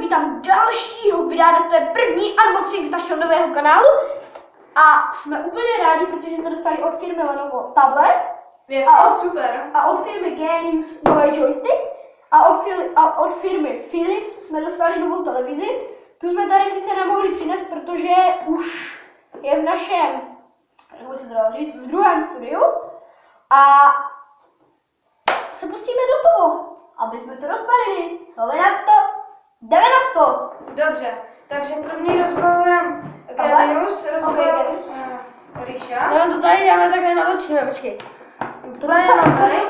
vítám dalšího videa, to je první unboxing z našeho nového kanálu. A jsme úplně rádi, protože jsme dostali od firmy Lenovo tablet. Super. A od firmy Genius nový joystick. A od firmy Philips jsme dostali novou televizi. Tu jsme tady sice nemohli přinést, protože už je v našem, jak by se to dalo říct, v druhém studiu. A se pustíme do toho, aby jsme to rozbalili. Co vy na to? Jdeme na to! Dobře, takže první rozbalujeme Genius, rozbalujeme Ríša. No to tady dáme takhle natočíme, počkej. To je jenom tady.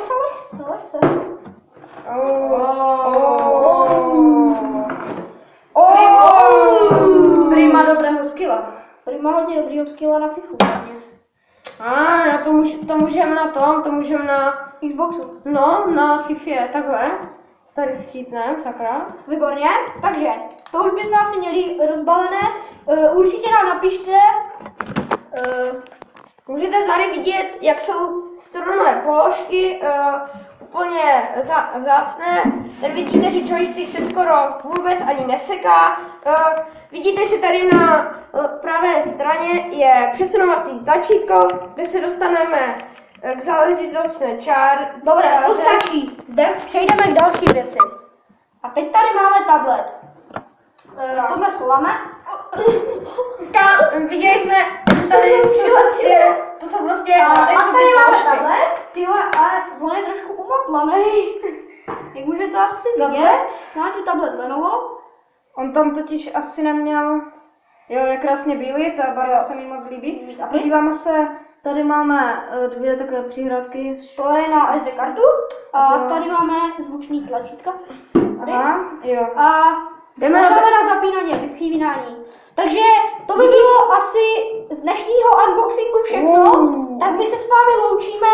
Prima dobrého skilla. Prima hodně dobrýho skilla na FIFU. To můžeme na tom, to můžeme na Xboxu. No, na FIFA, takhle. Tady vtítnem, sakra. Výborně, takže to už bychom asi měli rozbalené. Určitě nám napište. Můžete tady vidět, jak jsou strunové položky, úplně vzácné. Tady vidíte, že joystick se skoro vůbec ani neseká. Vidíte, že tady na pravé straně je přesunovací tlačítko, kde se dostaneme k záležitostné Dobré, to stačí. Přejdeme k další věci. A teď tady máme tablet. Tohle schováme. Viděli jsme, tady to jsou prostě a tady máme tablet, ale on je trošku umatlaný. Jak můžete asi vidět, má tu tablet Lenovo. On tam totiž asi neměl, jo, je krásně bílý, ta barva se mi moc líbí. A podíváme se, tady máme dvě takové příhradky. To je na SD kartu a tady máme zvučný tlačítka. Aha, jo. A jdeme na zapínání, vypínání. Takže to by bylo asi z dnešního unboxingu všechno. Tak my se s vámi loučíme